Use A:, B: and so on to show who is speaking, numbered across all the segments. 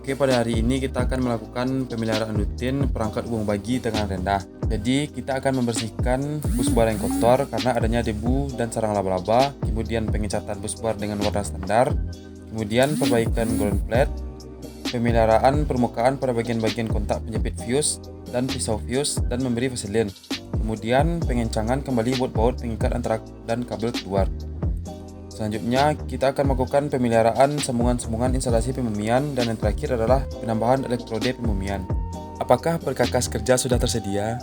A: Oke, pada hari ini kita akan melakukan pemeliharaan rutin perangkat hubung bagi tekanan rendah. Jadi, kita akan membersihkan busbar yang kotor karena adanya debu dan sarang laba-laba, kemudian pengecatan busbar dengan warna standar, kemudian perbaikan ground plate, pemeliharaan permukaan pada bagian-bagian kontak penjepit fuse dan pisau fuse dan memberi vaselin. Kemudian pengencangan kembali baut-baut pengikat antara dan kabel keluar. Selanjutnya, kita akan melakukan pemeliharaan sambungan-sambungan instalasi pemumian dan yang terakhir adalah penambahan elektrode pemumian. Apakah perkakas kerja sudah tersedia?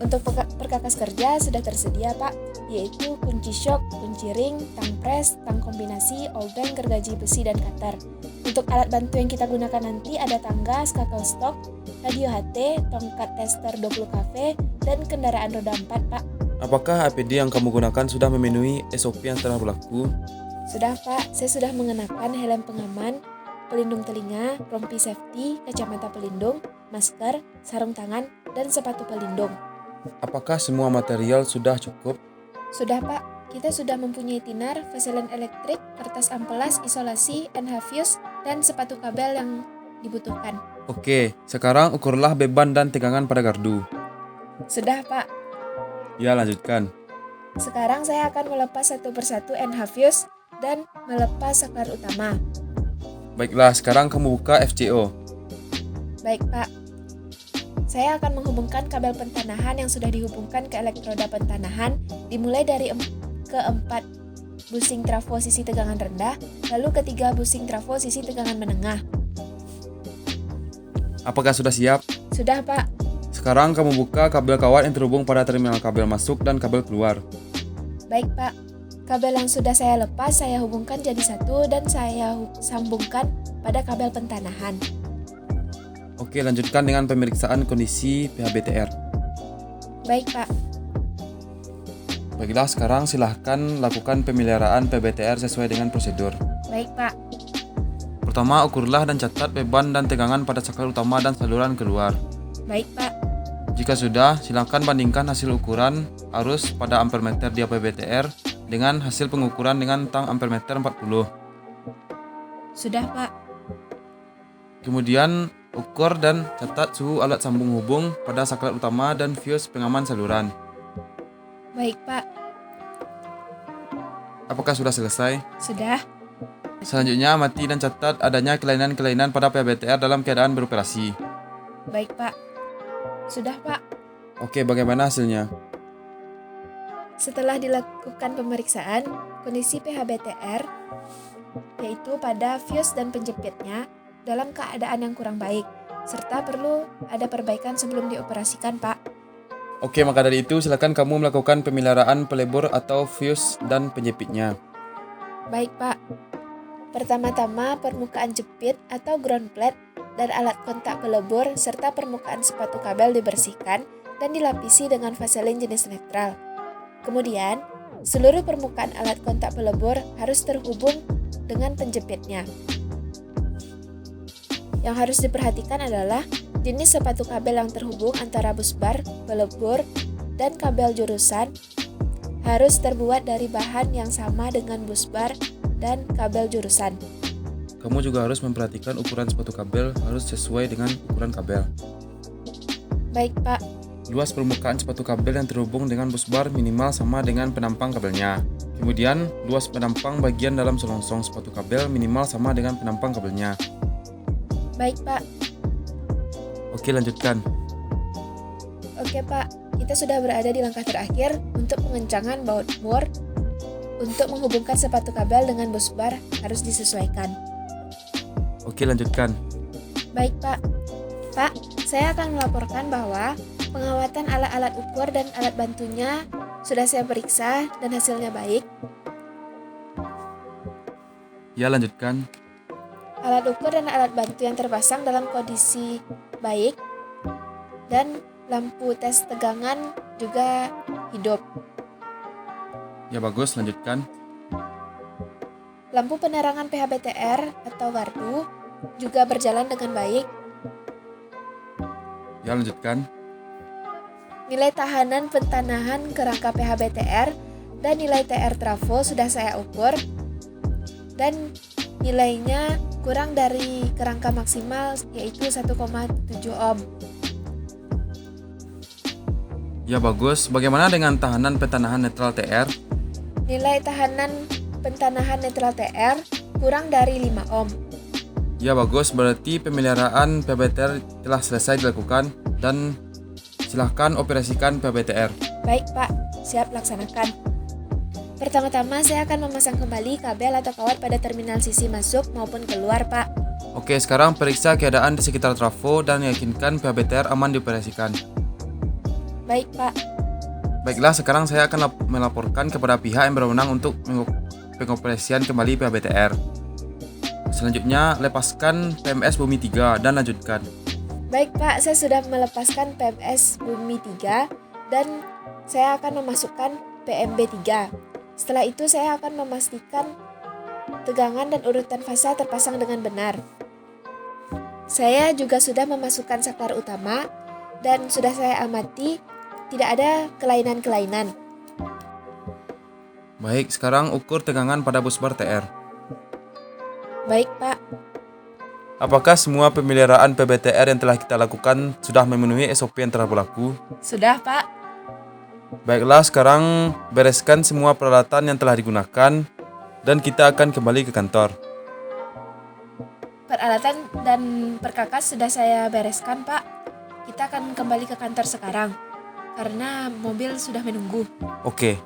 B: Untuk perkakas kerja sudah tersedia, Pak, yaitu kunci shock, kunci ring, tang pres, tang kombinasi, all-bank, gergaji besi, dan cutter. Untuk alat bantu yang kita gunakan nanti ada tangga, skakel stok, radio HT, tongkat tester 20 kV, dan kendaraan roda 4, Pak.
A: Apakah APD yang kamu gunakan sudah memenuhi SOP yang telah berlaku?
B: Sudah, Pak. Saya sudah mengenakan helm pengaman, pelindung telinga, rompi safety, kacamata pelindung, masker, sarung tangan, dan sepatu pelindung.
A: Apakah semua material sudah cukup?
B: Sudah, Pak. Kita sudah mempunyai tinar, vaselin elektrik, kertas ampelas, isolasi, NH fuse, dan sepatu kabel yang dibutuhkan.
A: Oke, sekarang ukurlah beban dan tegangan pada gardu.
B: Sudah, Pak.
A: Ya, lanjutkan.
B: Sekarang saya akan melepas satu persatu NH fuse dan melepas saklar utama.
A: Baiklah, sekarang kamu buka FCO.
B: Baik, Pak. Saya akan menghubungkan kabel pentanahan yang sudah dihubungkan ke elektroda pentanahan dimulai dari keempat busing trafo sisi tegangan rendah, lalu ketiga busing trafo sisi tegangan menengah.
A: Apakah sudah siap?
B: Sudah, Pak.
A: Sekarang kamu buka kabel kawat yang terhubung pada terminal kabel masuk dan kabel keluar.
B: Baik, Pak. Kabel yang sudah saya lepas saya hubungkan jadi satu dan saya sambungkan pada kabel pentanahan.
A: Oke, lanjutkan dengan pemeriksaan kondisi PHBTR.
B: Baik, Pak.
A: Baiklah, sekarang silahkan lakukan pemeliharaan PBTR sesuai dengan prosedur.
B: Baik, Pak.
A: Pertama, ukurlah dan catat beban dan tegangan pada saklar utama dan saluran keluar.
B: Baik, Pak.
A: Jika sudah, silakan bandingkan hasil ukuran arus pada ampermeter di PBTR dengan hasil pengukuran dengan tang ampermeter 40.
B: Sudah, Pak.
A: Kemudian, ukur dan catat suhu alat sambung hubung pada saklar utama dan fuse pengaman saluran.
B: Baik, Pak.
A: Apakah sudah selesai?
B: Sudah.
A: Selanjutnya, amati dan catat adanya kelainan-kelainan pada PBTR dalam keadaan beroperasi.
B: Baik, Pak. Sudah, Pak.
A: Oke, bagaimana hasilnya?
B: Setelah dilakukan pemeriksaan, kondisi PHBTR, yaitu pada fuse dan penjepitnya, dalam keadaan yang kurang baik, serta perlu ada perbaikan sebelum dioperasikan, Pak.
A: Oke, maka dari itu silakan kamu melakukan pemeliharaan pelebor atau fuse dan penjepitnya.
B: Baik, Pak. Pertama-tama, permukaan jepit atau ground plate dan alat kontak pelebor serta permukaan sepatu kabel dibersihkan dan dilapisi dengan vaselin jenis netral. Kemudian, seluruh permukaan alat kontak pelebor harus terhubung dengan penjepitnya. Yang harus diperhatikan adalah jenis sepatu kabel yang terhubung antara busbar, pelebor, dan kabel jurusan harus terbuat dari bahan yang sama dengan busbar dan kabel jurusan.
A: Kamu juga harus memperhatikan ukuran sepatu kabel harus sesuai dengan ukuran kabel.
B: Baik, Pak.
A: Luas permukaan sepatu kabel yang terhubung dengan busbar minimal sama dengan penampang kabelnya. Kemudian, luas penampang bagian dalam selongsong sepatu kabel minimal sama dengan penampang kabelnya.
B: Baik, Pak.
A: Oke, lanjutkan.
B: Oke, Pak. Kita sudah berada di langkah terakhir untuk pengencangan baut bor. Untuk menghubungkan sepatu kabel dengan busbar harus disesuaikan.
A: Oke, lanjutkan.
B: Baik, Pak. Pak, saya akan melaporkan bahwa pengawatan alat-alat ukur dan alat bantunya sudah saya periksa dan hasilnya baik.
A: Ya, lanjutkan.
B: Alat ukur dan alat bantu yang terpasang dalam kondisi baik, dan lampu tes tegangan juga hidup.
A: Ya bagus, lanjutkan.
B: Lampu penerangan PHBTR atau gardu juga berjalan dengan baik.
A: Ya lanjutkan.
B: Nilai tahanan pentanahan kerangka PHBTR dan nilai TR trafo sudah saya ukur, dan nilainya kurang dari kerangka maksimal yaitu 1,7 ohm.
A: Ya bagus, bagaimana dengan tahanan pentanahan netral TR?
B: Nilai tahanan pentanahan netral TR kurang dari 5 ohm.
A: Ya bagus, berarti pemeliharaan PHBTR telah selesai dilakukan dan silahkan operasikan PHBTR.
B: Baik Pak, siap laksanakan. Pertama-tama saya akan memasang kembali kabel atau kawat pada terminal sisi masuk maupun keluar Pak.
A: Oke, sekarang periksa keadaan di sekitar trafo dan yakinkan PHBTR aman dioperasikan.
B: Baik Pak.
A: Baiklah, sekarang saya akan melaporkan kepada pihak yang berwenang untuk pengoperasian kembali PHBTR. Selanjutnya, lepaskan PMS Bumi 3 dan lanjutkan.
B: Baik Pak, saya sudah melepaskan PMS Bumi 3 dan saya akan memasukkan PMB 3. Setelah itu saya akan memastikan tegangan dan urutan fasa terpasang dengan benar. Saya juga sudah memasukkan saklar utama dan sudah saya amati tidak ada kelainan-kelainan.
A: Baik, sekarang ukur tegangan pada busbar TR.
B: Baik Pak.
A: Apakah semua pemeliharaan PHBTR yang telah kita lakukan sudah memenuhi SOP yang telah berlaku?
B: Sudah Pak.
A: Baiklah, sekarang bereskan semua peralatan yang telah digunakan dan kita akan kembali ke kantor.
B: Peralatan dan perkakas sudah saya bereskan Pak. Kita akan kembali ke kantor sekarang karena mobil sudah menunggu.
A: Oke.